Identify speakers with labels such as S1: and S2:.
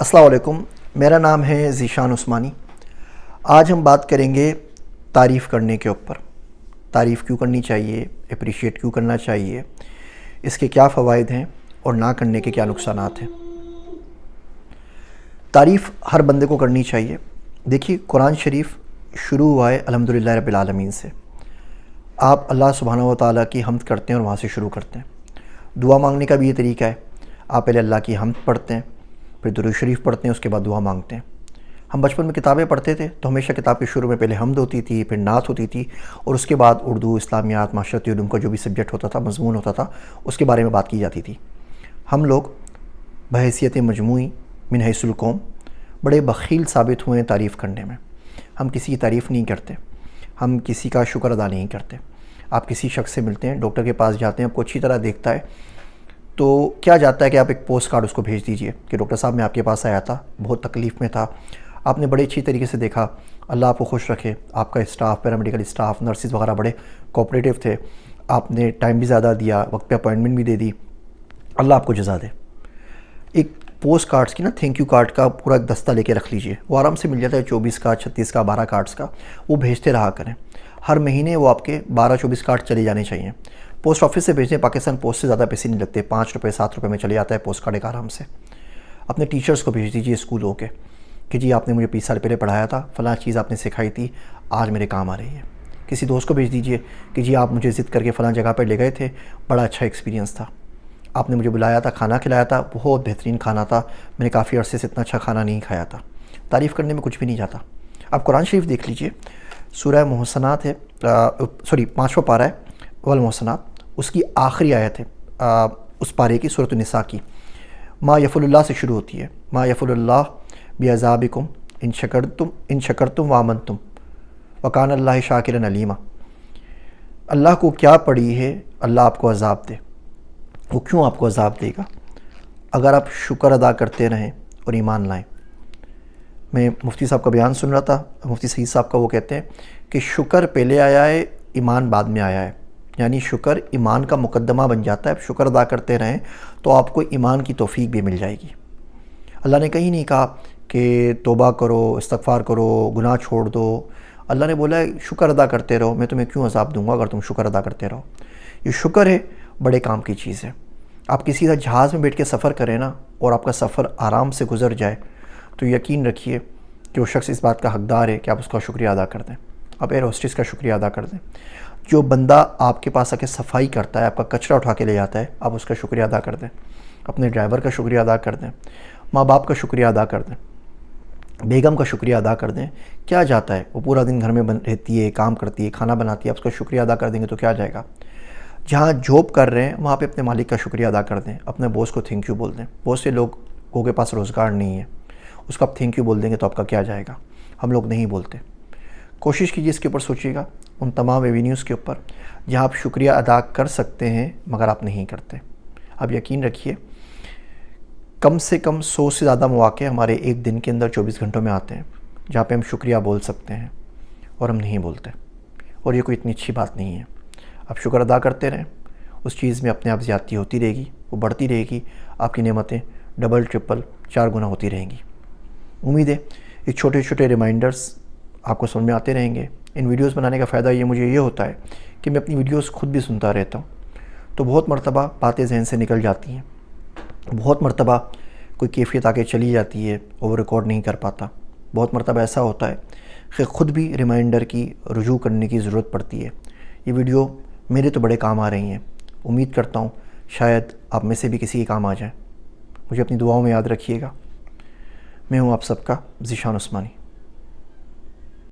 S1: السلام علیکم، میرا نام ہے ذیشان عثمانی۔ آج ہم بات کریں گے تعریف کرنے کے اوپر۔ تعریف کیوں کرنی چاہیے، اپریشیٹ کیوں کرنا چاہیے، اس کے کیا فوائد ہیں اور نہ کرنے کے کیا نقصانات ہیں۔ تعریف ہر بندے کو کرنی چاہیے۔ دیکھیے، قرآن شریف شروع ہوا ہے الحمدللہ رب العالمین سے۔ آپ اللہ سبحانہ و تعالیٰ کی حمد کرتے ہیں اور وہاں سے شروع کرتے ہیں۔ دعا مانگنے کا بھی یہ طریقہ ہے، آپ پہلے اللہ کی حمد پڑھتے ہیں، پھر درود شریف پڑھتے ہیں، اس کے بعد دعا مانگتے ہیں۔ ہم بچپن میں کتابیں پڑھتے تھے تو ہمیشہ کتاب کے شروع میں پہلے حمد ہوتی تھی، پھر نعت ہوتی تھی، اور اس کے بعد اردو، اسلامیات، معاشرتی علوم کا جو بھی سبجیکٹ ہوتا تھا، مضمون ہوتا تھا، اس کے بارے میں بات کی جاتی تھی۔ ہم لوگ بحیثیت مجموعی من حیث القوم بڑے بخیل ثابت ہوئے ہیں تعریف کرنے میں۔ ہم کسی کی تعریف نہیں کرتے، ہم کسی کا شکر ادا نہیں کرتے۔ آپ کسی شخص سے ملتے ہیں، ڈاکٹر کے پاس جاتے ہیں، آپ کو اچھی طرح دیکھتا ہے تو کیا جاتا ہے کہ آپ ایک پوسٹ کارڈ اس کو بھیج دیجئے کہ ڈاکٹر صاحب میں آپ کے پاس آیا تھا، بہت تکلیف میں تھا، آپ نے بڑے اچھی طریقے سے دیکھا، اللہ آپ کو خوش رکھے، آپ کا اسٹاف، پیرامیڈیکل اسٹاف، نرسز وغیرہ بڑے کوآپریٹیو تھے، آپ نے ٹائم بھی زیادہ دیا، وقت پہ اپوائنٹمنٹ بھی دے دی، اللہ آپ کو جزا دے۔ ایک پوسٹ کارڈز کی تھینک یو کارڈ کا پورا ایک دستہ لے کے رکھ لیجئے، وہ آرام سے مل جاتا ہے، 24 کا، 36 کا، 12 کارڈز کا، وہ بھیجتے رہا کریں۔ ہر مہینے وہ آپ کے 12-24 کارڈ چلے جانے چاہیے۔ پوسٹ آفس سے بھیجیں، پاکستان پوسٹ سے زیادہ پیسے نہیں لگتے، 5 روپے 7 روپے میں چلے جاتا ہے پوسٹ کارڈ ایک آرام سے۔ اپنے ٹیچرز کو بھیج دیجیے اسکولوں کے کہ جی آپ نے مجھے 20 سال پہلے پڑھایا تھا، فلاں چیز آپ نے سکھائی تھی، آج میرے کام آ رہی ہے۔ کسی دوست کو بھیج دیجیے کہ جی آپ مجھے ضد کر کے فلاں جگہ پہ لے گئے تھے، بڑا اچھا ایکسپیرینس تھا، آپ نے مجھے بلایا تھا، کھانا کھلایا تھا، بہت بہترین کھانا تھا، میں نے کافی عرصے سے اتنا اچھا کھانا نہیں کھایا تھا۔ تعریف کرنے میں کچھ بھی نہیں جاتا۔ آپ قرآن شریف دیکھ لیجئے، سورہ محسنات ہے، 5واں پارہ ہے والمحسنات، اس کی آخری آیت ہے اس پارے کی، سورۃ النساء کی، ما یفعل اللہ سے شروع ہوتی ہے، ما یفعل اللہ بعذابکم ان شکرتم وآمنتم وکان اللہ شاکرا علیما۔ اللہ کو کیا پڑی ہے اللہ آپ کو عذاب دے، وہ کیوں آپ کو عذاب دے گا اگر آپ شکر ادا کرتے رہیں اور ایمان لائیں۔ میں مفتی صاحب کا بیان سن رہا تھا، مفتی سعید صاحب کا، وہ کہتے ہیں کہ شکر پہلے آیا ہے، ایمان بعد میں آیا ہے، یعنی شکر ایمان کا مقدمہ بن جاتا ہے۔ آپ شکر ادا کرتے رہیں تو آپ کو ایمان کی توفیق بھی مل جائے گی۔ اللہ نے کہیں نہیں کہا کہ توبہ کرو، استغفار کرو، گناہ چھوڑ دو۔ اللہ نے بولا ہے شکر ادا کرتے رہو، میں تمہیں کیوں عذاب دوں گا اگر تم شکر ادا کرتے رہو۔ یہ شکر ہے، بڑے کام کی چیز ہے۔ آپ کسی طرح جہاز میں بیٹھ کے سفر کریں نا، اور آپ کا سفر آرام سے گزر جائے تو یقین رکھیے کہ وہ شخص اس بات کا حقدار ہے کہ آپ اس کا شکریہ ادا کر دیں، آپ ایئر ہوسٹس کا شکریہ ادا کر دیں۔ جو بندہ آپ کے پاس آ کے صفائی کرتا ہے، آپ کا کچرا اٹھا کے لے جاتا ہے، آپ اس کا شکریہ ادا کر دیں، اپنے ڈرائیور کا شکریہ ادا کر دیں، ماں باپ کا شکریہ ادا کر دیں، بیگم کا شکریہ ادا کر دیں۔ کیا جاتا ہے، وہ پورا دن گھر میں رہتی ہے، کام کرتی ہے، کھانا بناتی ہے، آپ اس کا شکریہ ادا کر دیں گے تو کیا جائے گا۔ جہاں جاب کر رہے ہیں وہاں پہ اپنے مالک کا شکریہ ادا کر دیں، اپنے باس کو تھینک یو بول دیں۔ بہت سے لوگوں کے پاس روزگار نہیں ہے، اس کو آپ تھینک یو بول دیں گے تو آپ کا کیا جائے گا۔ ہم لوگ نہیں بولتے۔ کوشش کیجیے اس کے اوپر سوچیے گا، ان تمام ایونیوز کے اوپر جہاں آپ شکریہ ادا کر سکتے ہیں مگر آپ نہیں کرتے۔ اب یقین رکھیے کم سے کم 100 سے زیادہ مواقع ہمارے ایک دن کے اندر 24 گھنٹوں میں آتے ہیں جہاں پہ ہم شکریہ بول سکتے ہیں اور ہم نہیں بولتے، اور یہ کوئی اتنی اچھی بات نہیں ہے۔ آپ شکر ادا کرتے رہیں، اس چیز میں اپنے آپ زیادتی ہوتی رہے گی، وہ بڑھتی رہے گی، آپ کی نعمتیں ڈبل ٹرپل 4 گنا ہوتی رہیں گی۔ امید ہے یہ چھوٹے چھوٹے ریمائنڈرز آپ کو سمجھ میں آتے رہیں گے۔ ان ویڈیوز بنانے کا فائدہ مجھے یہ ہوتا ہے کہ میں اپنی ویڈیوز خود بھی سنتا رہتا ہوں، تو بہت مرتبہ باتیں ذہن سے نکل جاتی ہیں، بہت مرتبہ کوئی کیفیت آگے چلی جاتی ہے، اوور ریکارڈ نہیں کر پاتا، بہت مرتبہ ایسا ہوتا ہے کہ خود بھی ریمائنڈر کی رجوع کرنے کی ضرورت پڑتی ہے۔ یہ ویڈیو میرے تو بڑے کام آ رہی ہیں، امید کرتا ہوں شاید آپ میں سے بھی کسی کے کام آ جائیں۔ مجھے اپنی دعاؤں میں یاد رکھیے گا۔ میں ہوں آپ سب کا ذیشان عثمانی۔